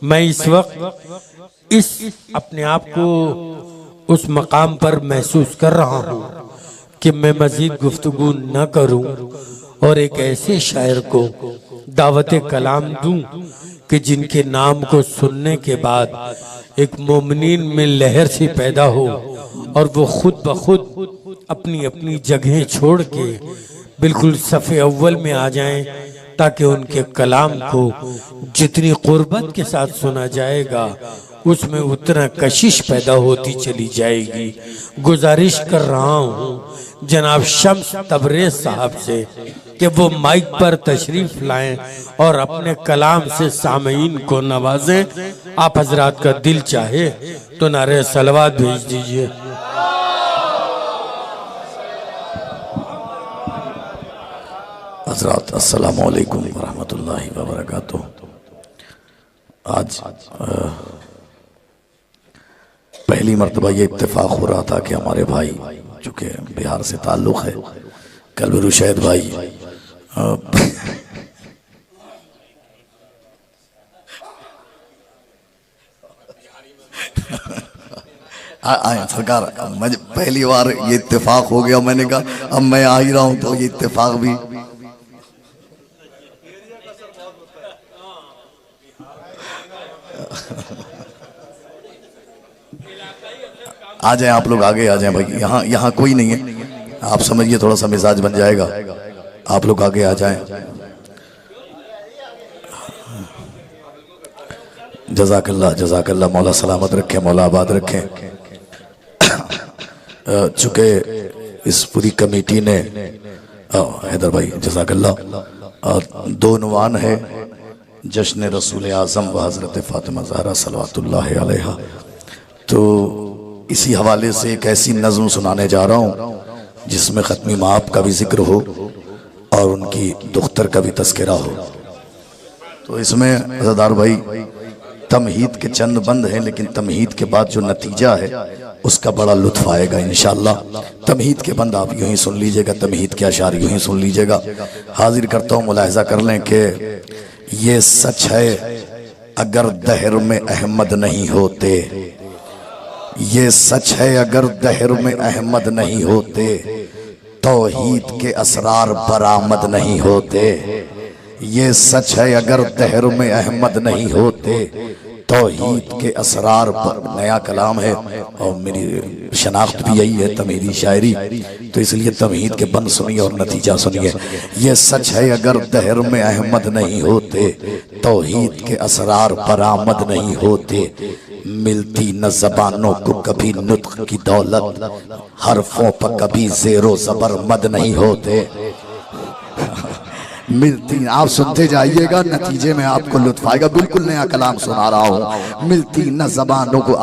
मैं इस वक्त इस अपने आप को उस मकाम पर महसूस कर रहा हूँ कि मैं मजीद गुफ्तगू न करूँ और एक ऐसे शायर को दावत कलाम दूं कि जिनके नाम को सुनने के बाद एक मोमिनीन में लहर सी पैदा हो और वो खुद ब खुद अपनी अपनी जगह छोड़ के बिल्कुल सफ़े अव्वल में आ जाएं, ताकि उनके कलाम को जितनी कुर्बत के साथ सुना जाएगा उसमें उतना कशिश पैदा होती चली जाएगी। गुजारिश कर रहा हूँ जनाब शम्स तबरेज़ साहब से कि वो माइक पर तशरीफ लाएं और अपने कलाम से सामईन को नवाजें। आप हजरात का दिल चाहे तो नारे सलवात भेज दीजिए। हजरात अस्सलामु अलैकुम वरहमतुल्लाहि वबरकातुहू। आज पहली मर्तबा ये इत्तेफाक हो रहा था कि हमारे भाई चूँकि बिहार से ताल्लुक़ है, कल्बी रुशैद भाई आए सरकार, मुझे पहली बार ये इत्तेफाक हो गया। मैंने कहा अब मैं आ ही रहा हूँ तो ये इत्तेफाक भी आ जाए। आप लोग आगे आ जाए भाई, यहाँ कोई नहीं है, आप समझिए, थोड़ा सा मिजाज बन जाएगा। आप लोग आगे आ जाएं। जज़ाकल्लाह जज़ाकल्लाह, मौला सलामत रखे, मौला आबाद रखे। चूँकि इस पूरी कमेटी ने हैदर भाई जज़ाकल्लाह, दो उन्वान है, जश्न रसूल आज़म व हज़रत फ़ातिमा ज़हरा सल्लल्लाहु अलैहा। तो इसी हवाले से एक ऐसी नज़्म सुनाने जा रहा हूँ जिसमें ख़त्मी माप का भी जिक्र हो और उनकी दुख्तर का भी तस्करा हो। तो इसमें अज़ादार भाई तमहीद के चंद बंद हैं, लेकिन तमहीद के बाद जो नतीजा है उसका बड़ा लुत्फ़ आएगा इंशाअल्लाह। तमहीद के बंद आप यूँ ही सुन लीजिएगा, तमहीद के अशार यूँ ही सुन लीजिएगा। हाजिर करता हूँ, मुलाहिज़ा कर लें कि ये सच है अगर दहर में अहमद नहीं होते, ये सच है अगर दहर में अहमद नहीं होते, तौहीद के असरार बरामद नहीं होते। ये सच है अगर दहर में अहमद नहीं होते, तौहीद के असरार पर। नया कलाम है और मेरी शनाख्त भी यही है, तमीरी शायरी, तो इसलिए तमहीद के बंद सुनिए और नतीजा सुनिए। ये सच है अगर दहर में अहमद नहीं होते, तौहीद के असरार बरामद नहीं होते, मिलती न ज़बानों को कभी नुत्क़ की दौलत, हरफों पर कभी ज़ेरो ज़बर मद नहीं होते। मिलती, आप सुनते जाइएगा, नतीजे में आपको लुत्फ़ आएगा। बिल्कुल नया कलाम सुना रहा हूँ। मिलती न ज़बानों को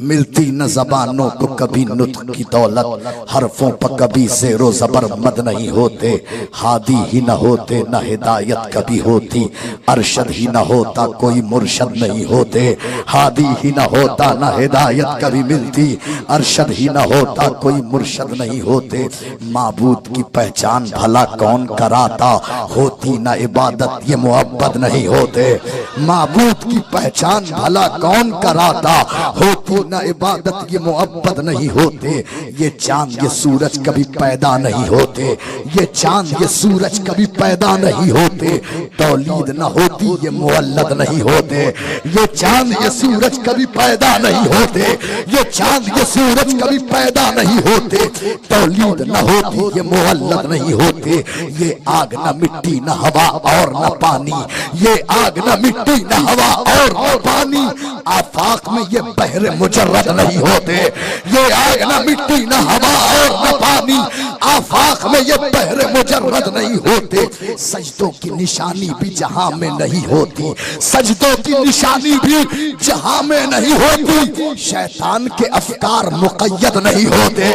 मिलती न ज़बानों को कभी नुत्क़ की दौलत, हरफों पर कभी ज़ेरो ज़बर मद नहीं होते, हादी ही न होते न हिदायत कभी होती, अरशद ही न होता कोई मुर्शद नहीं होते, हादी ही न होता न हिदायत कभी मिलती, अरशद ही न होता कोई मुर्शद नहीं होते। माबूद की पहचान भला कौन कराता, होती न इबादत ये मुअब्बद नहीं होते। माबूद की पहचान भला कौन कराता, होती न इबादत ये मुअब्बद नहीं होते। ये चांद ये सूरज कभी पैदा नहीं होते, ये चांद ये सूरज कभी पैदा नहीं होते, तौलीद न होती ये मुअल्लद नहीं होते। ये चांद ये सूरज कभी पैदा नहीं होते, ये चांद ये सूरज कभी पैदा नहीं होते, तौलीद न होती ये मुअल्लद नहीं होते। ये आग न मिट्टी न हवा और न पानी, ये आग न मिट्टी न हवा और न पानी, आफाक में ये बहरे मुजर्रद नहीं होते। ये आग न मिट्टी न हवा और न पानी, आफाक में ये बहरे मुजर्रद नहीं होते। सजदों की निशानी भी जहां में नहीं होती, सजदों की निशानी भी जहां में नहीं होती, शैतान के अफकार मुक़य्यद नहीं होते।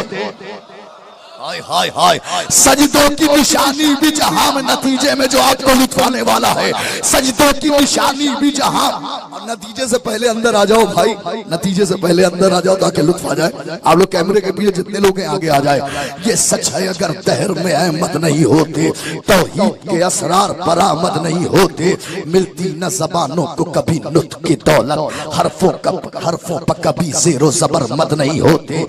हाय हाय हाय, सजदों की निशानी भी जहां में, नतीजे में जो आपको लुत्फ आने वाला है, सजदों की निशानी भी जहां। और नतीजे से पहले अंदर आ जाओ भाई, नतीजे से पहले अंदर आ जाओ ताकि लुत्फ आ जाए। आप लोग कैमरे के पीछे जितने लोग हैं आगे आ जाए। ये सच है अगर दहर में अहमद नहीं होते, तौहीद के असरार बरामद नहीं होते, मिलती न ज़बानों को कभी नुत्क की दौलत, हरफों पर कभी ज़ेरो ज़बर मद नहीं होते।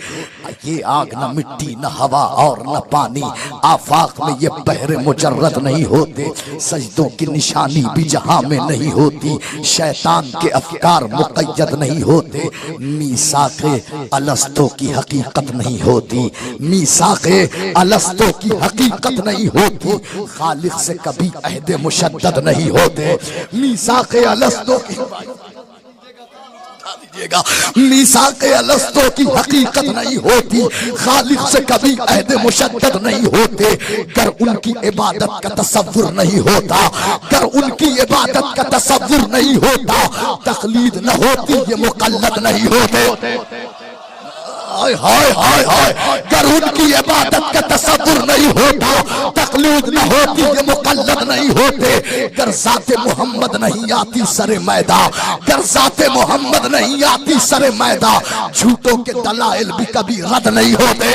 ये आग न मिट्टी न हवा और न पानी, आफाक में ये बहरे मुजर्रद नहीं होते, सजदों की निशानी भी जहां में नहीं होती, शैतान के अफकार मुक़य्यद नहीं होते, मीसाक़े अलस्तो की हकीकत नहीं होती, मीसाक़े अलस्तो की हकीकत नहीं होती, खालिक से कभी अहद मुशद्दद नहीं होते, मीसाक़े अलस्तो की दीजिएगा, मीसाक़े अलस्तो की हकीकत नहीं होती, खालिक से कभी अहद मुशद्दद नहीं होते, कर उनकी इबादत का तसव्वुर नहीं होता, कर उनकी इबादत का तसव्वुर नहीं होता, तक़लीद न होती ये मुक़ल्लद नहीं होते। हाय हाय हाय हाय, कर उनकी इबादत का तसव्वुर नहीं होता, तक़लीद न होती ये मुक़ल्लद नहीं होते, कर ज़ाते मोहम्मद नहीं आती सरे मैदा, कर ज़ाते मोहम्मद नहीं आती सरे मैदा, झूठों के दलाइल भी कभी रद्द नहीं होते।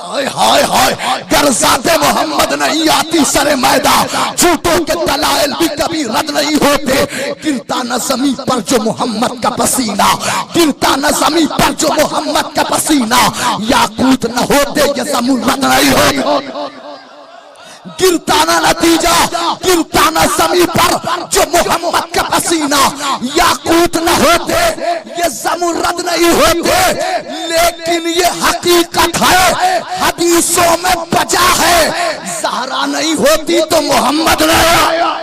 हाय हाय हाय, कर ज़ाते मोहम्मद नहीं आती सरे मैदा, झूठों के दलाइल भी कभी रद्द नहीं होते, गिरता न ज़मीन पर जो मोहम्मद का पसीना, गिरता न ज़मीन पर जो मोहम्मद का पसीना, याकूत न होते ये ज़मुर्रद नहीं होते, गिरता ना नतीजा, गिरता ना ज़मीन पर जो मोहम्मद का पसीना, याकूत न होते ये ज़मुर्रद नहीं होते, लेकिन ये हकीकत है हदीसों में बचा है, ज़हरा नहीं होती तो मोहम्मद नहीं।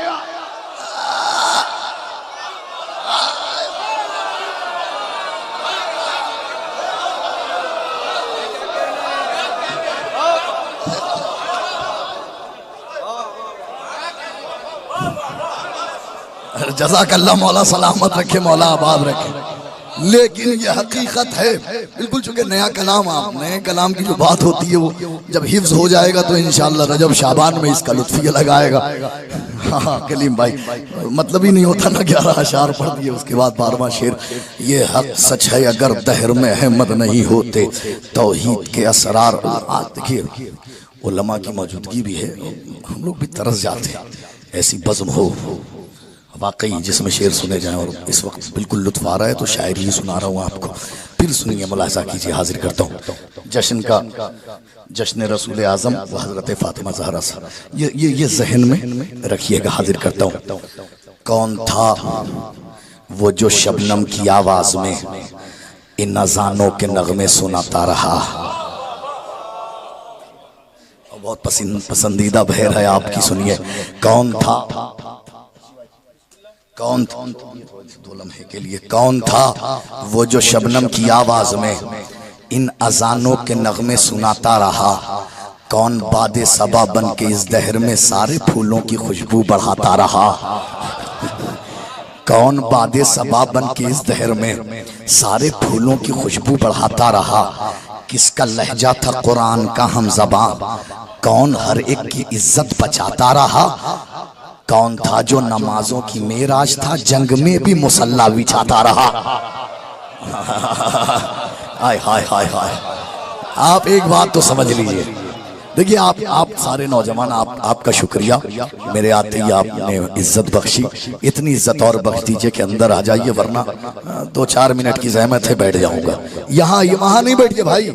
जज़ाकल्लाह, मौला सलामत रखे, मौला आबाद रखे। लेकिन ये हकीकत है बिल्कुल, चूंकि नया कलाम, आप नए कलाम की जो बात होती है वो जब हिफ्ज हो जाएगा तो इंशाअल्लाह रजब शाबान में इसका लुत्फिया लगाएगा। हाँ कलीम भाई, मतलब ही नहीं होता ना, 11 अशार पढ़ दिए उसके बाद 12वां शेर, ये हक सच है अगर दहर में अहमद नहीं होते, तौहीद के असरार। देखिए उलमा की मौजूदगी भी है, हम लोग भी तरस जाते हैं, ऐसी बज़्म हो वाकई जिसमें शेर सुने जाएं, और इस वक्त बिल्कुल लुत्फ आ रहा है तो शायरी ही सुना रहा हूँ आपको, फिर सुनिए, मुलाहिज़ा कीजिए। हाजिर करता हूँ जश्न का, जश्न रसूल आज़म व हज़रत फ़ातिमा ज़हरा सा, ये जहन में रखिएगा। हाजिर करता हूँ। कौन था वो जो शबनम की आवाज़ में इन अज़ानों के नगमे सुनाता रहा, बहुत पसंदीदा बहर है आपकी, सुनिए। कौन था, कौन था, दो लम्हे के लिए, कौन था वो जो शबनम की आवाज में इन अजानों के नगमे सुनाता रहा, कौन बादे सबा बन के इस दहर में सारे फूलों की खुशबू बढ़ाता रहा, कौन बादे सबा बन के इस दहर में सारे फूलों की खुशबू बढ़ाता रहा, किसका लहजा था कुरान का हम ज़बान, कौन हर एक की इज्जत बचाता रहा, कौन था जो नमाजों की मेराज था, जंग में भी मुसल्ला बिछाता रहा। हाय हाय हाय हाय, आप एक बात तो समझ लीजिए, देखिए आप सारे नौजवान, आपका शुक्रिया, मेरे आते ही आपने इज्जत बख्शी, इतनी इज्जत और बख्श दीजिए कि अंदर आ जाइए, वरना 2-4 मिनट की ज़हमत है, बैठ जाऊंगा। यहाँ वहाँ नहीं बैठिए भाई,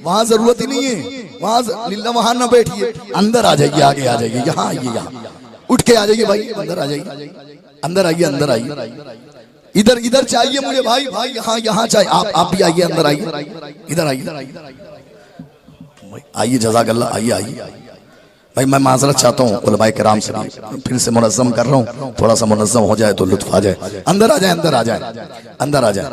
वहाँ जरूरत ही नहीं है, वहाँ लिल्ला वहाँ ना बैठिए, अंदर आ जाइए, आगे आ जाइए, यहाँ आइए, यहाँ उठ के आ जाइए भाई, अंदर आ जाइए, अंदर आइए, अंदर आइए, इधर इधर चाहिए मुझे भाई, भाई यहाँ यहाँ चाहिए, आप भी आइए, अंदर आइए, इधर आइए, आइए, जज़ाकल्लाह, आइए आइए भाई। मैं माज़रत चाहता हूँ उलमाए किराम से, फिर से मुनज़्ज़म कर रहा हूँ, थोड़ा सा मुनज़्ज़म हो जाए तो लुत्फ़ आ जाए। अंदर आ जाए, अंदर आ जाए, अंदर आ जाए,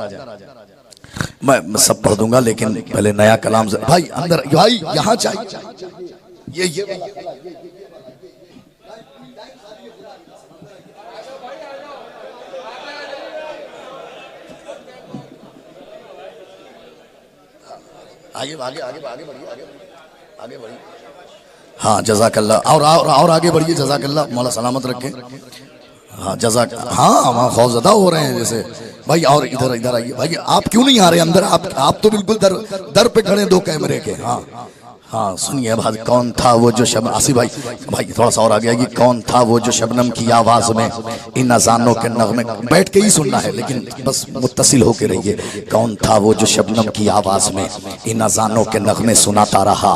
मैं सब पढ़ दूंगा, लेकिन पहले नया कलाम भाई, अंदर भाई, यहाँ चाहिए, ये आगे आगे आगे आगे बढ़िए, आगे आगे बढ़िए। हाँ जज़ाकल्लाह, और आगे बढ़िए, जज़ाकल्लाह, मौला सलामत रखे। हाँ जज़ाक, हाँ वहाँ खौफज़दा हो रहे हैं जैसे भाई। और इधर इधर आइए भाई, आप क्यों नहीं आ रहे अंदर? आप तो बिल्कुल दर पे खड़े 2 कैमरे के। हाँ हाँ सुनिए भाई, कौन था वो जो शब, आसिफ भाई थोड़ा सा और आगे आइए। कौन था वो जो शबनम की आवाज में इन अजानों के नगमे, बैठ के ही सुनना है लेकिन बस मुत्तसिल होके रहिए। कौन था वो जो शबनम की आवाज में इन अजानों के नगमे सुनाता रहा?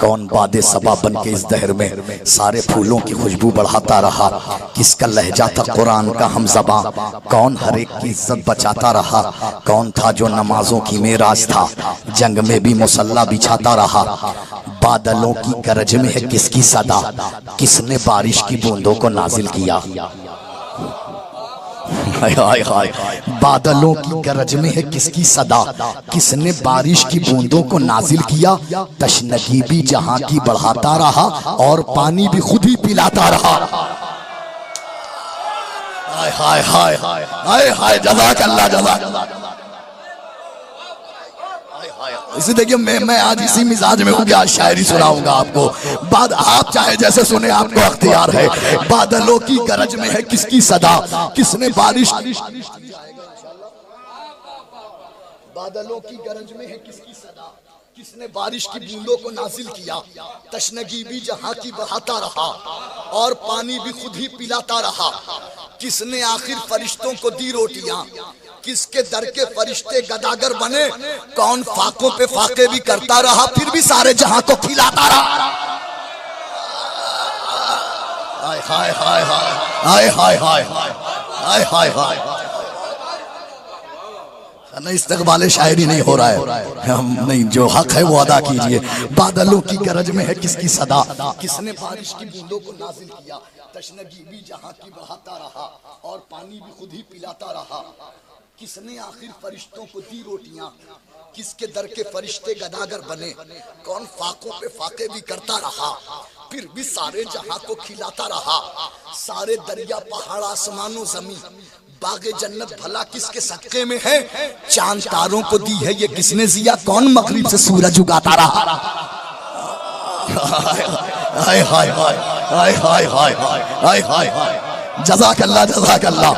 कौन बादे सबा बन के इस दहर में सारे फूलों की खुशबू बढ़ाता रहा? किसका लहजा था कुरान का हम ज़बां, कौन हर एक की इज्जत बचाता रहा? कौन था जो नमाजों की मेराज था, जंग में भी मुसल्ला बिछाता रहा? बादलों की गरज में है किसकी सदा, किसने बारिश की बूंदों को नाजिल किया? हाय हाय हाय, बादलों की गरज में है किसकी सदा, किसने बारिश की बूंदों को नाजिल किया? तशनगी भी जहां की बढ़ाता रहा और पानी भी खुद ही पिलाता रहा। हाय हाय हाय हाय हाय, जज़ाकल्लाह जज़ाकल्लाह। इसी देखिए मैं आज इसी मिजाज में हूँ कि आज शायरी सुनाऊंगा आपको। बाद आप चाहे जैसे सुने, आपको अख्तियार है। बादलों की गरज में है किसकी सदा, किसने बारिश, बादलों की गरज में है किसकी सदा, किसने बारिश की बूंदों को नाजिल किया? तशनगी भी जहां की बढ़ाता रहा और पानी भी खुद ही पिलाता रहा। किसने आखिर फरिश्तों को दी रोटियां, किसके दर के फरिश्ते गदागर बने? कौन फाकों पे फाके भी करता रहा, फिर भी सारे जहां को खिलाता रहा? हाय हाय हाय हाय हाय हाय हाय हाय हाय। नहीं, इस्तक़बाले शायरी नहीं हो रहा है, हम नहीं, जो हक है वो अदा कीजिए। बादलों की गरज में है किसकी सदा, किसने बारिश की बूंदों को नाजिल किया? तशनगी भी जहां की बढ़ाता रहा और पानी भी खुद ही पिलाता रहा। किसने आखिर फरिश्तों को दी रोटियां, किसके दर के फरिश्ते गदागर बने? कौन फाकों पे फाके भी करता रहा, फिर भी सारे जहां को खिलाता रहा? सारे दरिया पहाड़ आसमानों जमीन बागे जन्नत भला किसके सदके में है? चांद तारों को दी है ये किसने जिया? कौन मगरिब से सूरज उगाता रहा? हाय हाय हाय हाय हाय हाय हाय हाय, जज़ाकल्लाह जज़ाकल्लाह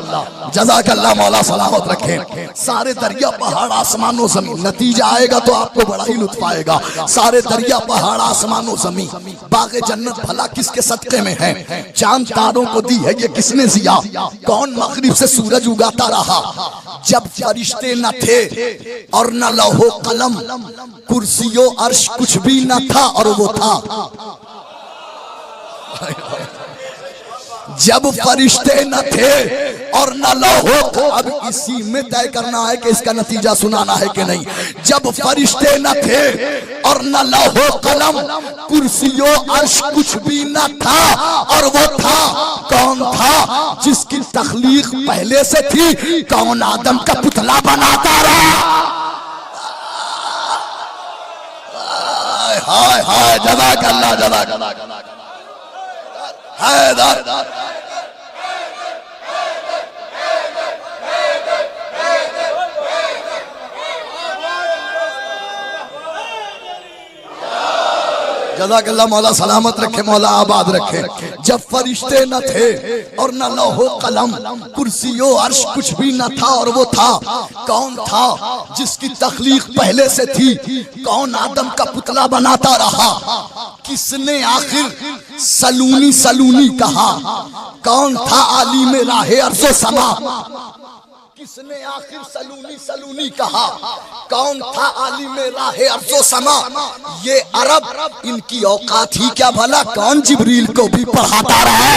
जज़ाकल्लाह, मौला सलामत रखे। सारे दरिया पहाड़ आसमानों जमीन, नतीजा आएगा तो आपको बड़ा ही लुत्फ आएगा। सारे दरिया पहाड़ आसमानों जमीन बागे जन्नत भला किसके सदके में है? चांद तारों को दी है ये किसने जिया? कौन मगरिब से सूरज उगाता रहा? जब फरिश्ते न थे और न लौहो कलम, कुर्सियों अर्श कुछ भी न था और वो था। जब फरिश्ते न थे और न लौहो, अब इसी में तय करना है कि इसका नतीजा सुनाना है कि नहीं। जब फरिश्ते न थे और न लौहो कलम, कुर्सियों अर्श कुछ भी न था और वो था। कौन था जिसकी तख्लीक पहले से थी? कौन आदम का पुतला बनाता रहा? हाय हाय, जज़ाकल्लाह जज़ाकल्लाह। जज़ाकल्लाह, मौला सलामत रखे, मौला आबाद रखे। जब फरिश्ते न थे और न लौहो कलम, कुर्सियों अर्श कुछ भी न था और वो था। कौन था जिसकी तख्लीक पहले से थी? कौन आदम का पुतला बनाता रहा? किसने आखिर सलूनी सलूनी कहा? कौन था आलिम राहे अर्ज़ो समा? किसने आखिर सलूनी सलूनी कहा? कौन था आलिम राहे अर्ज़ो समा? ये अरब, इनकी औकात ही क्या भला? कौन जिब्रील को भी पढ़ाता रहा?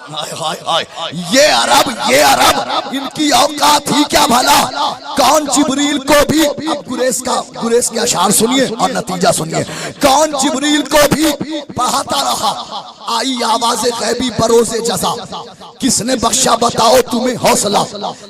हाय हाय हाय, ये अरब इनकी औकात ही क्या भला? कौन जिब्रील को भी, अब गुरेश के अशार सुनिए और नतीजा सुनिए। कौन जिब्रील को भी पढ़ाता रहा? आई आवाज़े गैबी बरोज़े जज़ा, किसने बख्शा बताओ तुम्हें हौसला?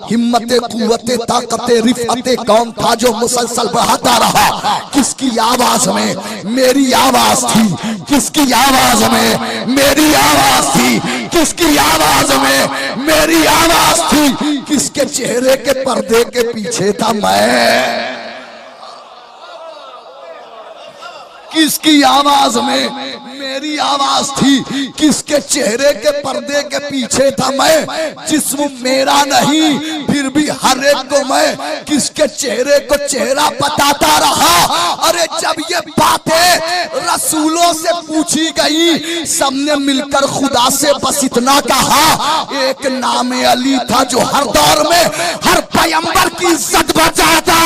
हिम्मते कुव्वते ताकते रिफ़अते, कौन था जो मुसलसल बढ़ाता रहा? किसकी आवाज में मेरी आवाज थी? किसकी आवाज में मेरी आवाज थी? किसकी आवाज में मेरी आवाज थी? किसके चेहरे के पर्दे के पीछे था मैं? किसकी आवाज में? मेरी आवाज थी। किसके चेहरे के पर्दे के पीछे था मैं? जिस्म मेरा नहीं फिर भी हर एक को मैं किसके चेहरे को चेहरा बताता रहा। अरे जब ये बातें रसूलों से पूछी गई, सबने मिलकर खुदा से बस इतना कहा, एक नाम अली था जो हर दौर में हर पैगंबर की इज्जत बचाता।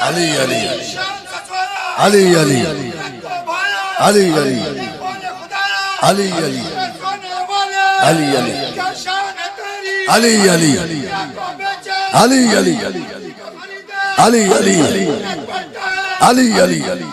अली अली अली अली अली अली अली अली अली अली अली अली अली अली अली अली अली अली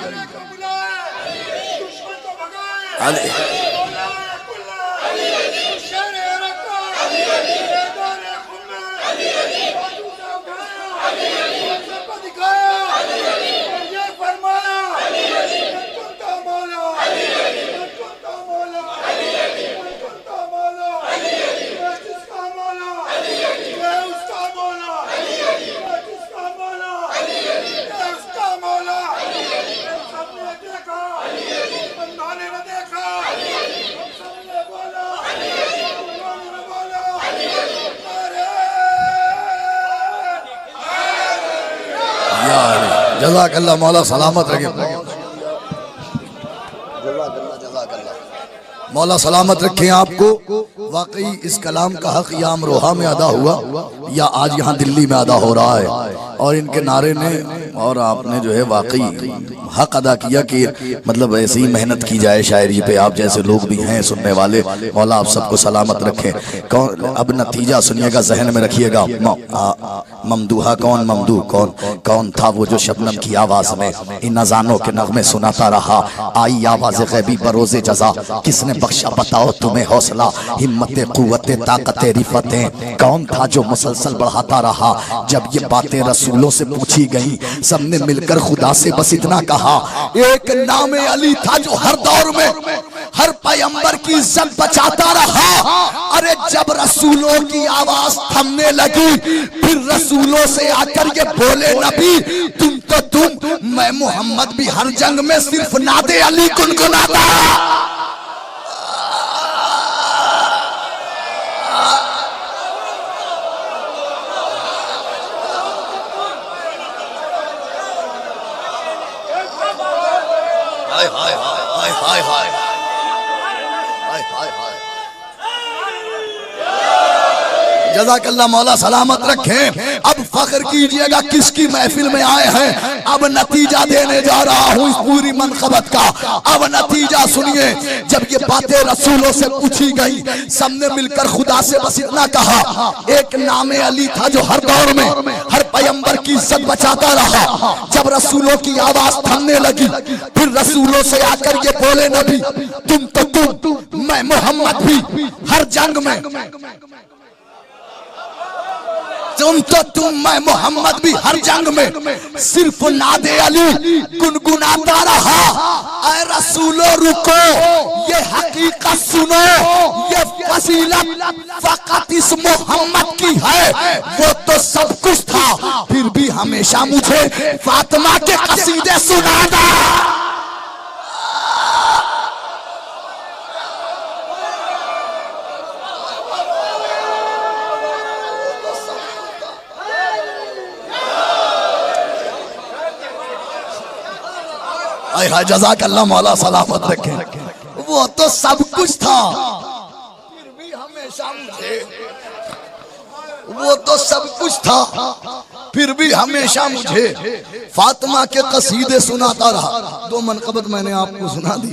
जज़ाकल्लाह मौला सलामत रखे। मौला सलामत रखें आपको। वाकई इस कलाम का हक या अमरोहा में अदा हुआ या आज यहाँ दिल्ली में अदा हो रहा है, और इनके नारे ने और आपने जो है वाकई हक अदा किया कि मतलब ऐसे ही मेहनत की जाए शायरी पे। आप जैसे लोग भी हैं सुनने वाले, मौला आप सबको सलामत रखें। कौन अब नतीजा सुनिएगा, जहन में रखिएगा। ममदूहा कौन, ममदू कौन? कौन था वो जो शबनम की आवाज में इन अजानों के नगमे सुनाता रहा? आई आवाज गैबी बरोज़े जज़ा, किसने बख्शा बताओ तुम्हें हौसला, हिम्मत कुव्वत ताकत रिफतें। कौन था जो मुसलसल बढ़ाता रहा? जब ये बातें रसूलों से पूछी गई, सबने मिलकर खुदा से बस इतना कहा, एक नाम अली था जो हर दौर में हर पैगंबर की इज्जत बचाता रहा। अरे जब रसूलों की आवाज थमने लगी, फिर रसूलों से आकर ये बोले नबी, तुम तो तुम, मैं मोहम्मद भी हर जंग में सिर्फ नादे अली गुनगुनाता। हाय हाय हाय हाय हाय हाय हाय हाय। जज़ाकल्लाह मौला सलामत रखें। अब फख्र कीजिएगा किसकी महफिल में आए हैं। अब नतीजा देने जा रहा हूँ इस पूरी मनक़बत का। अब नतीजा सुनिए। जब ये बातें रसूलों से पूछी गई, सबने मिलकर खुदा से बस इतना कहा, एक नाम अली था जो हर दौर में हर पैगंबर की इज्जत बचाता रहा। जब रसूलों की आवाज थमने लगी, फिर रसूलों से आकर ये बोले नबी, तुम तो तुम, मैं मोहम्मद भी हर जंग में, तुम तो तुम, मैं मोहम्मद भी हर जंग में सिर्फ नादे अली गुनगुनाता रहा। ऐ रसूलो रुको, ये हकीकत सुनो, ये फजीलत फकत इस मोहम्मद की है। वो तो सब कुछ था, फिर भी हमेशा मुझे फातिमा के कसीदे सुनाता। जज़ाकल्लाह मौला सलामत रखे। वो तो सब कुछ था, फिर भी हमेशा मुझे वो तो सब कुछ था, फिर भी हमेशा मुझे फातिमा के कसीदे सुनाता रहा। 2 मनकबत मैंने आपको सुना दी।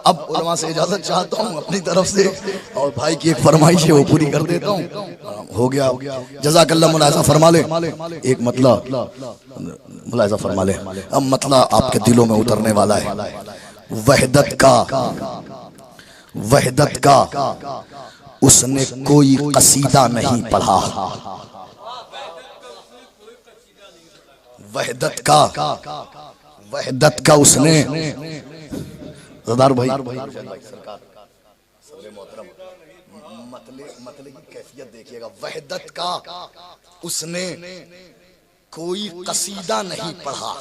अब उलमा से इजाजत चाहता हूँ अपनी तरफ से, और भाई की एक फरमाइश है वो पूरी कर देता हूँ। हो गया जज़ाकल्लाह। मुलाहिज़ा फरमा ले, एक मतलब मुलाहिज़ा फरमा ले, अब मतलब आपके दिलों में उतरने वाला है। वहदत का उसने कोई कसीदा नहीं पढ़ा। वहदत का उसने ज़दार भाई मतले की कैफियत देखिएगा। वहदत का उसने कोई कसीदा नहीं पढ़ा।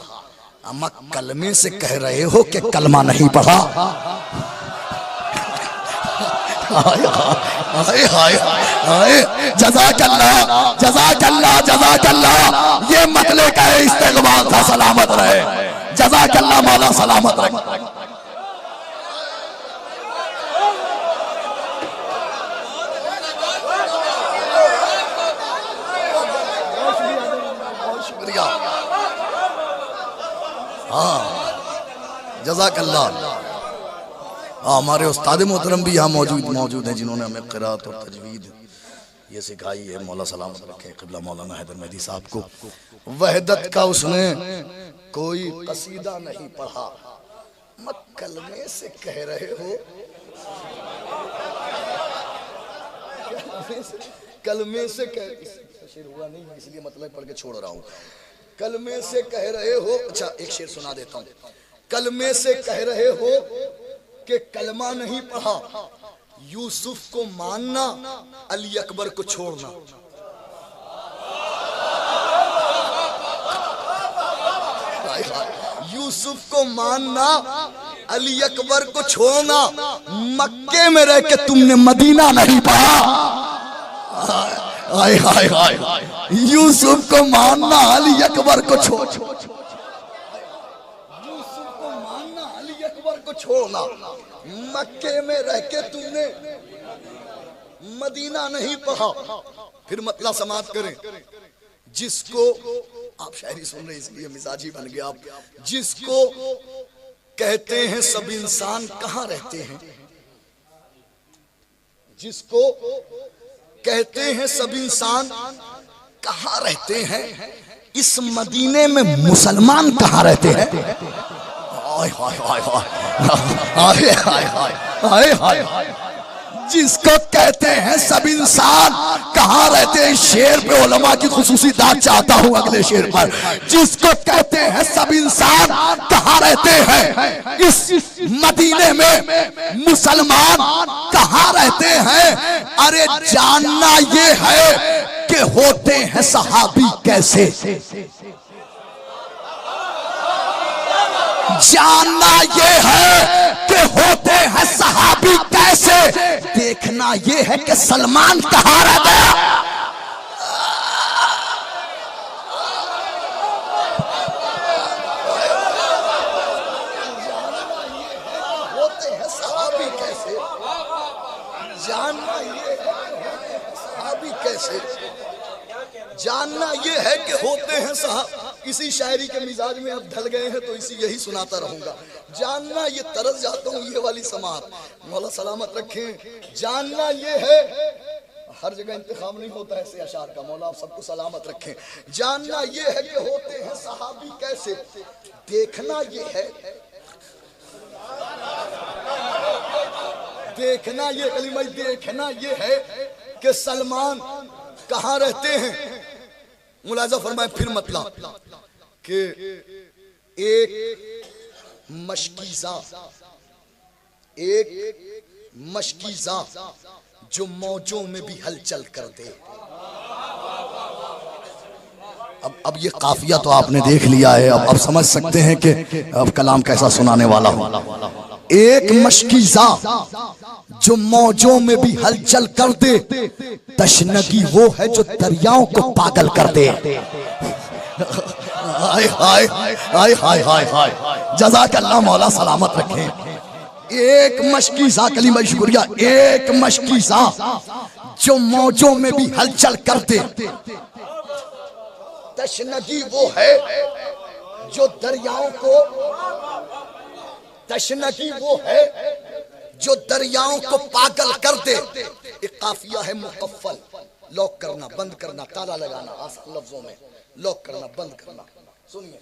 अम्मा कलमे से कह रहे हो कि कलमा नहीं पढ़ा? जज़ाकल्लाह। ये मतले का इस्तेग़फ़ार था। सलामत रहे, जज़ाकल्लाह, मौला सलामत रहे। शुक्रिया। हाँ, जज़ाकल्लाह। हमारे उस्ताद मोहतरम भी यहाँ मौजूद हैं, जिन्होंने हमें क़िराअत और तजवीद ये सिखाई है। मौला सलामत रखे क़िबला मौलाना हैदर मेहदी साहब को। वहदत का उसने कोई कसीदा नहीं पढ़ा। मत कलमे से कह रहे हो, कलमे से कह, शेर हुआ नहीं इसलिए मतलब पढ़ के छोड़ रहा हूँ। कलमे से कह रहे हो, अच्छा एक शेर सुना देता हूँ। कलमे से कह रहे हो कि कलमा नहीं पढ़ा, यूसुफ को मानना, अली अकबर को छोड़ना। यूसुफ को मानना, अली अकबर को छोड़ना। मक्के में रह के तुमने मदीना नहीं पढ़ा। हाय हाय हाय, यूसुफ को मानना, अली अकबर को छोड़ना, छोड़ना। मक्के में रह के तुमने मदीना नहीं पढ़ा। फिर मतलब समाप्त करें। जिसको आप शायरी सुन रहे इसलिए मिजाजी बन गया आप। जिसको कहते हैं सब इंसान कहाँ रहते हैं, जिसको कहते हैं सब इंसान कहाँ रहते हैं, इस मदीने में मुसलमान कहाँ रहते हैं? हाय हाय हाय हाय हाय हाय हाय हाय। जिसको कहते हैं सब इंसान कहाँ रहते हैं, शेर पे उलमा की खुसूसी दाद चाहता हूँ अगले शेर पर। जिसको कहते हैं सब इंसान कहाँ रहते हैं, इस मदीने में मुसलमान कहाँ रहते हैं? अरे जानना ये है कि होते हैं सहाबी कैसे, जानना ये है कि होते हैं सहाबी कैसे, देखना ये है कि सलमान कहाँ रह गया। होते हैं सहाबी कैसे, जानना ये है सहाबी कैसे, जानना ये है कि होते हैं सहाबी। इसी शायरी के मिजाज में अब ढल गए हैं तो इसी यही सुनाता रहूंगा। जानना ये तरस जाता हूँ ये वाली समात, मौला सलामत रखें। जानना ये है, हर जगह इंतखाब नहीं होता ऐसे अशार का, मौला आप सबको सलामत रखें। जानना ये है कि होते हैं सहाबी कैसे, देखना ये है, देखना ये कलीमा, देखना ये है कि सलमान कहाँ रहते हैं। मुलाजा फरमाए फिर मतलब कि एक मशकीज़ा जो मौजों में भी हलचल कर दे। अब ये काफिया तो आपने देख लिया है, अब समझ सकते हैं कि अब कलाम कैसा सुनाने वाला हूं। एक मशकीज़ा जो मौजों में भी हलचल कर दे, तशनगी वो है जो दरियाओं को पागल कर दे। हाय हाय हाय हाय हाय हाय, जज़ाकल्लाह मौला सलामत रखें। एक मशकीज़ा, कलीमा शुक्रिया, एक मशकीज़ा जो मौजों में भी हलचल कर दे। तशनगी वो है जो दरियाओं को, तशनगी वो है जो दरियाओं को पागल कर दे। एक काफिया है मुकफ्फल, लॉक करना, बंद करना, ताला लगाना, आसान लफ्जों में लॉक करना, बंद करना। सुनिए,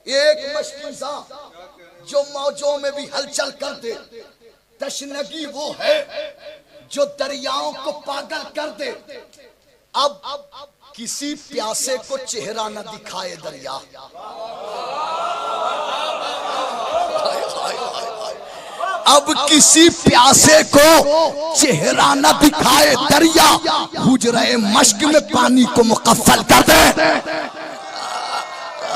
एक मशकीज़ा जो मौजों में भी हलचल कर दे। तशनगी वो है जो दरियाओं को पागल कर दे। अब किसी प्यासे को चेहरा न दिखाए दरिया, अब किसी प्यासे को चेहरा न दिखाए दरिया, हुजरे मश्क में पानी को मुकफ्फल कर दे।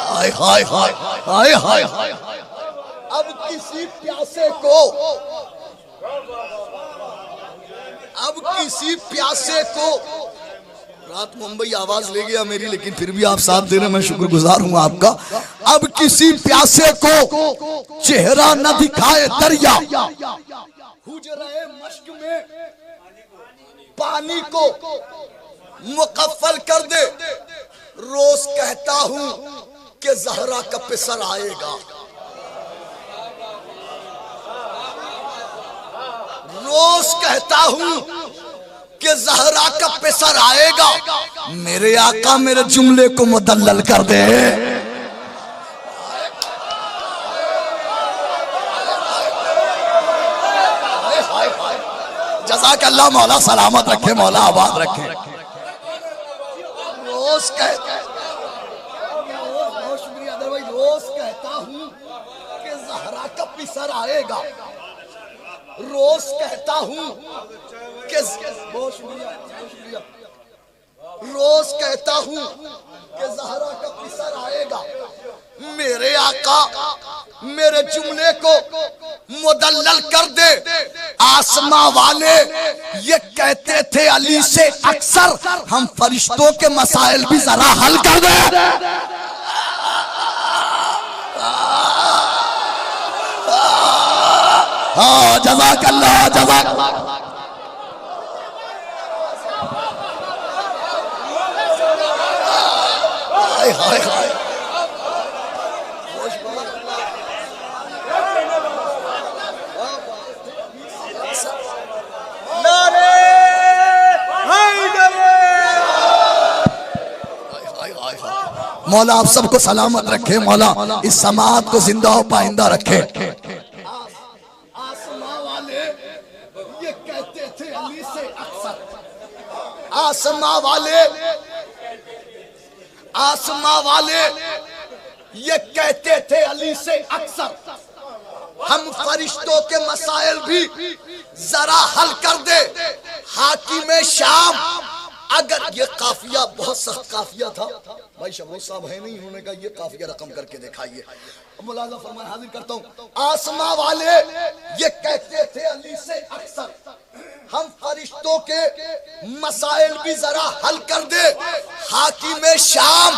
हाय हाय हाय हाय हाय हाय। अब किसी प्यासे को, अब किसी प्यासे को, रात मुंबई आवाज ले गया मेरी, लेकिन फिर भी आप साथ दे रहे, मैं शुक्रगुजार हूं आपका। अब किसी प्यासे को चेहरा न दिखाए दरिया, हुजरे मश्क में पानी को मुकफ्फल कर दे। रोज कहता हूं कि ज़हरा का पिसर आएगा, रोज कहता हूं कि ज़हरा का पिसर आएगा। मेरे आका मेरे जुमले को मुदल्लल कर दे। जज़ाक अल्लाह, मौला सलामत रखे, मौला आबाद रखे। रोज कहता, बहुत शुक्रिया अदर भाई, रोज कहता हूं कि ज़हरा का पिसर आएगा, रोज कहता हूं कि, बहुत शुक्रिया, रोज कहता हूं कि ज़हरा का पिसर आएगा। मेरे आका मेरे जुमले को मुदल्लल कर दे। आसमां वाले ये कहते थे अली से अक्सर, हम फरिश्तों के मसाइल भी जरा हल कर दे। हाँ, जज़ाक अल्लाह, जज़ाक। हाय हाय हाय। मौला आप सबको सलामत रखे, मौला इस समात को जिंदा और पाइंदा रखे। आसमां वाले ये कहते थे अली से अक्सर, आसमां वाले, आसमां वाले ये कहते थे अली से अक्सर, हम फरिश्तों के मसाइल भी जरा हल कर दे। हाकिम शाम, अगर ये काफिया बहुत सख्त काफिया था भाई, शबरोज साहब है नहीं, उन्होंने कहा ये काफिया रकम करके दिखाइए। मुलाजा फरमान हाजिर करता हूं। आसमां वाले ये कहते थे अली से अक्सर, हम फरिश्तों के मसाइल भी जरा हल कर दे। हाकिम शाम,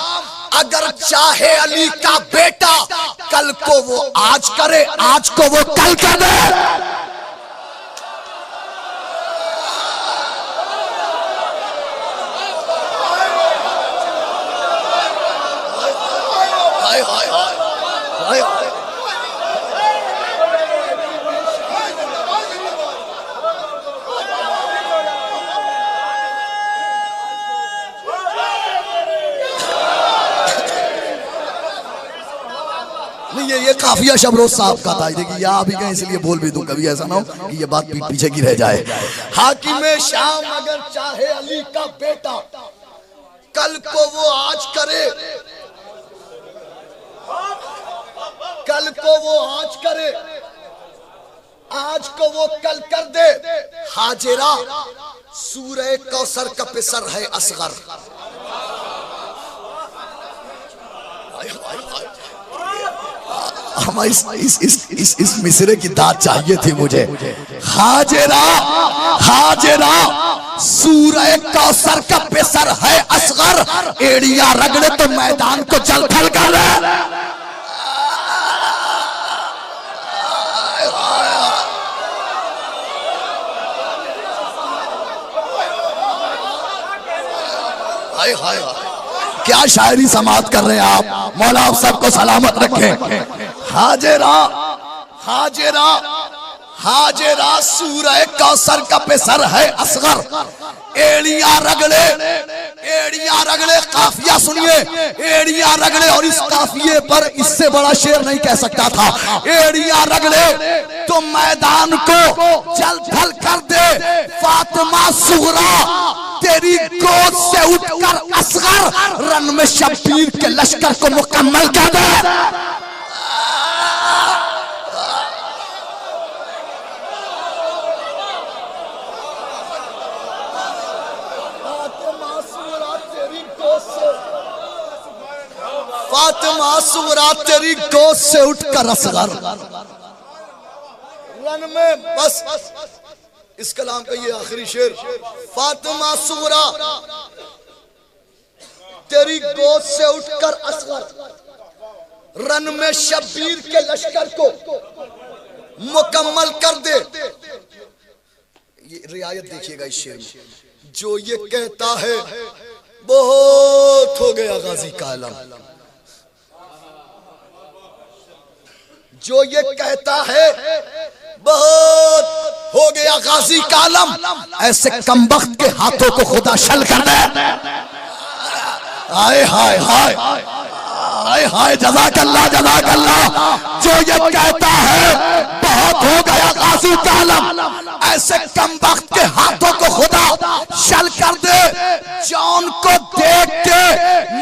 अगर चाहे अली का बेटा, कल को वो आज करे, आज को वो कल कर दे। ये काफिया शबरोज साहब का था, देखिए यहाँ भी गए इसलिए बोल भी दूं, कभी ऐसा ना हो कि ये बात पीछे की रह जाए। हाकिम शाम, अगर चाहे अली का बेटा, कल को वो आज करे, कल को वो आज करे, आज को वो कल कर दे। हाजिरा सूरह कौसर का पिसर है असगर। हम इस मिसरे की दाद चाहिए थी मुझे। हाजिरा, हाजिरा सूरह कौसर का पिसर है असगर, एड़िया रगड़े तो मैदान को जल थल कर दे। हाय हाय क्या शायरी समाप्त कर रहे हैं आप। मौला आप सबको सलामत रखे। हाजिरा हाजिरा हाजिरा सूरह कौसर का पेसर है असगर। एड़िया रगड़े काफिया सुनिए, एड़िया रगड़े। और इस काफिये पर इससे बड़ा शेर नहीं कह सकता था। एड़िया रगड़े तो मैदान को जल थल कर दे। फातिमा सुगरा तेरी गोद से उठकर असगर रन में शब्बीर के लश्कर को मुकम्मल कर दे। फातिमा सुगरा तेरी गोद से उठकर असगर रन में। बस इस कलाम का ये आखिरी शेर। फातिमा सुगरा तेरी गोद से उठकर असगर रन में शब्बीर के लश्कर को मुकम्मल कर दे। ये रियायत देखिएगा इस शेर में। जो ये कहता है बहुत हो गया गाजी का आलम, जो ये कहता है बहुत हो गया गाजी का आलम, ऐसे कमबख्त के हाथों को खुदा शल कर दे। हाय हाय हाय हाय हाय जज़ाकल्लाह जज़ाकल्लाह। जो ये कहता है बहुत हो गया गाजी का आलम, ऐसे कमबख्त के हाथों को खुदा शल कर दे। जॉन को देख के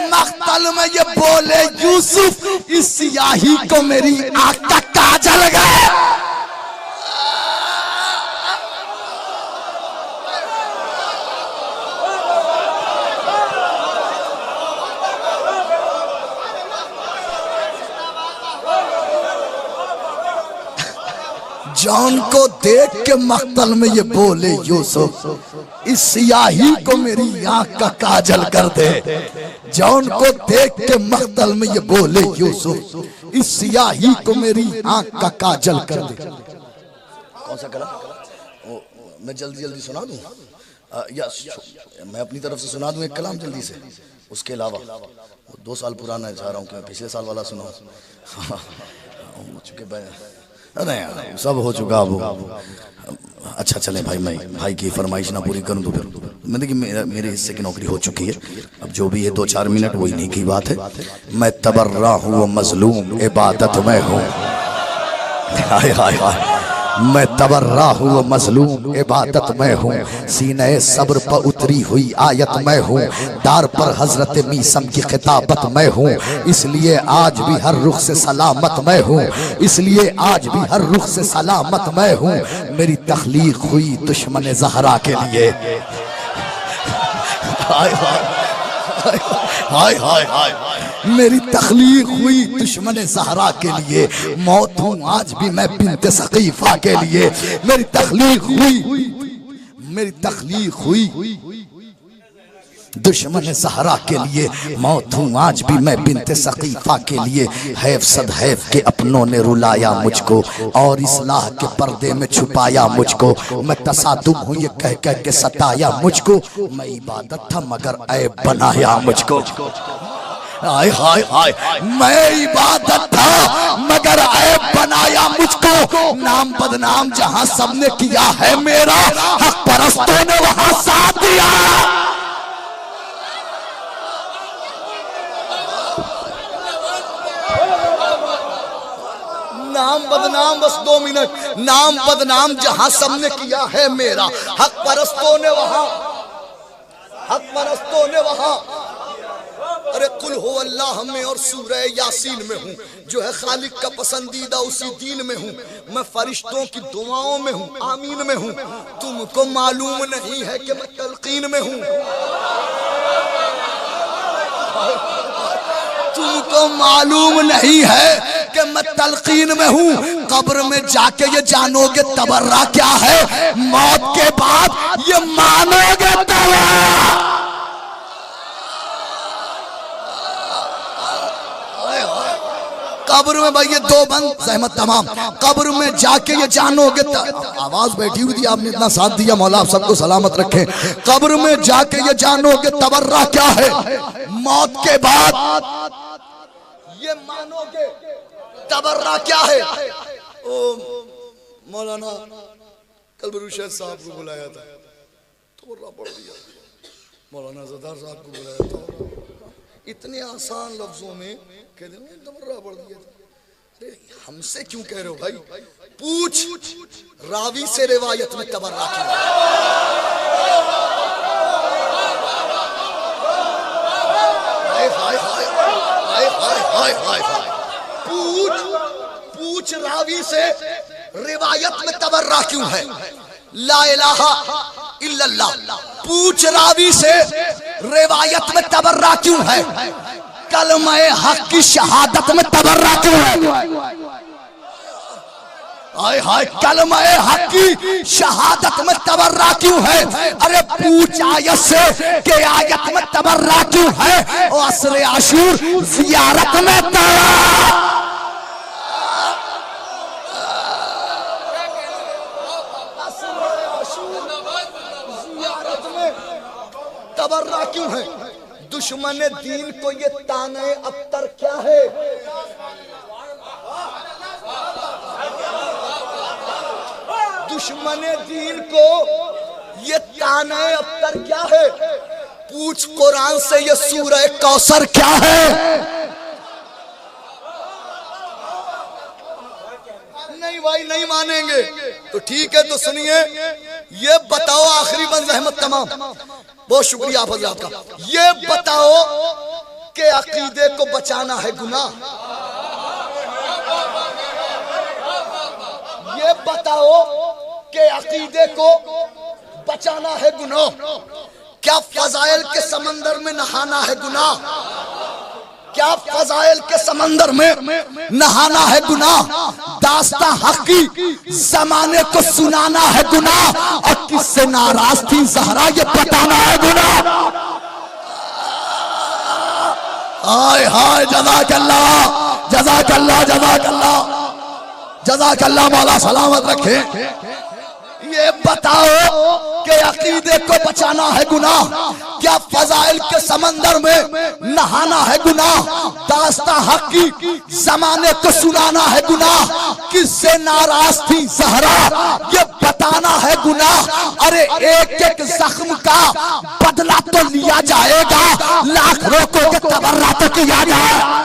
मख्तल में ये बोले यूसुफ, इस सियाही को मेरी आंख का काजल गए। जॉन को देख के मख्तल में ये बोले यूसुफ, इस सियाही को मेरी आंख का काजल कर दे। जॉन को देख के मख्तल में ये बोले यूसुफ, इस सियाही को मेरी आंख का काजल कर दे। कौन सा कलाम मैं जल्दी जल्दी सुना दूं या मैं अपनी तरफ से सुना दूं एक कलाम जल्दी से? उसके अलावा 2 साल पुराना चाह रहा हूँ कि मैं पिछले साल वाला सुनाऊं। नहीं सब हो चुका वो। अच्छा चले भाई, मैं भाई की फरमाइश ना पूरी करूं तो फिर मैं देखिए मेरे हिस्से की नौकरी हो चुकी है। अब जो भी है 2-4 मिनट वही नहीं की बात है। मैं तबर्रा हूँ मजलूम इबादत में हूँ। हाय हाय हाय मैं तबर्रा हूँ मजलूम इबादत में हूँ। सीने सब्र पर उतरी हुई आयत में हूँ। दार पर हजरत मीसम की खिताबत में हूँ। इसलिए आज भी हर रुख से सलामत में हूँ। इसलिए आज भी हर रुख से सलामत में हूँ। मेरी तख्लीक हुई दुश्मन ज़हरा के लिए। हाय हाय हाय हाय हाय मेरी तख्लीक हुई दुश्मन ज़हरा के लिए। मौत हूँ आज भी मैं बिन्ते सकीफा के लिए। मेरी तख्लीक हुई दुश्मन ज़हरा के लिए। मौत हूँ आज भी मैं बिन्ते सकीफा के लिए। हैफ सदैफ के अपनों ने रुलाया मुझको और इस्लाह के पर्दे में छुपाया मुझको। मैं तसादुम हूँ ये कह कह के सताया मुझको। मैं इबादत था मगर ऐब बनाया मुझको। हाय हाय हाय मैं इबादत था मगर ऐब बनाया मुझको। नाम बदनाम जहां सबने किया है मेरा, हक परस्तों ने वहां साथ दिया। नाम बदनाम बस 2 मिनट। नाम बदनाम जहां सबने किया है मेरा, हक परस्तों ने वहां। अरे कुल हो अल्लाह में और सूरह यासीन में हूँ। जो है खालिक का पसंदीदा उसी दीन में हूँ। मैं फरिश्तों की दुआओं में हूँ, आमीन में हूँ। तुमको मालूम नहीं है कि मैं तलकीन में हूँ। तुमको मालूम नहीं है कि मैं तलकीन में हूँ। कब्र में जाके ये जानोगे तबर्रा क्या है। मौत के बाद ये मानोगे तबर्रा। कब्र में भाई ये दो बंद सहमत तमाम, कब्र में जाके ये जानोगे, आवाज बैठी हुई थी आपने इतना साथ दिया, मौला आप सबको सलामत रखे। कब्र में जाके ये जानोगे तबर्रा क्या है, मौत के बाद ये मानोगे तबर्रा क्या है। ओ मौलाना कल बरूशेद साहब को बुलाया था, तबर्रा पढ़ दिया, मौलाना ज़रदार साहब को बुलाया था, इतने आसान लफ्जों में कह दे तबर्रा पढ़ दिया था। अरे हमसे क्यों कह रहे हो भाई, पूछ रावी से रिवायत में तबर्रा क्यों। पूछ रावी से रिवायत में तबर्रा क्यों है। ला इलाहा इल्लल्लाह, पूछ रावी से रिवायत में तबर्रा क्यों है। कलमे हक की शहादत में तबर्रा क्यों है। हाय हाय, कलमे हक की शहादत में तबर्रा क्यों है। अरे पूछ आयत से के आयत में तबर्रा क्यों है। और असरे आशूर जियारत में तबर्रा क्यों है। दुश्मन दीन को ये ताने अख्तर क्या है। दुश्मन दीन को ये ताने अख्तर क्या है। पूछ कुरान से ये सूरह कौसर क्या है। नहीं भाई नहीं मानेंगे तो ठीक है, तो सुनिए, ये बताओ आखिरी बंद रहमत तमाम, बहुत शुक्रिया आप हज़रात का। ये बताओ कि अकीदे को बचाना है गुनाह। ये बताओ कि अकीदे को बचाना है गुनाह। क्या फजाइल के समंदर में नहाना है गुनाह। क्या फजाइल के समंदर में नहाना है गुनाह। दास्तां हक की जमाने को सुनाना है गुनाह। और किससे नाराज थी ज़हरा ये बताना है गुनाह। हाय हाय, जज़ाकल्लाह जज़ाकल्लाह जज़ाकल्लाह जज़ाकल्लाह, मौला सलामत रखे। ये बताओ कि अकीदे को बचाना है गुनाह। क्या फजाइल के समंदर में नहाना है गुनाह। दास्तां हक की जमाने को सुनाना है गुनाह। किससे नाराज थी ज़हरा ये बताना है गुनाह। अरे एक एक जख्म का बदला तो लिया जाएगा, लाख रोकोगे तबर्रा तो किया जाए।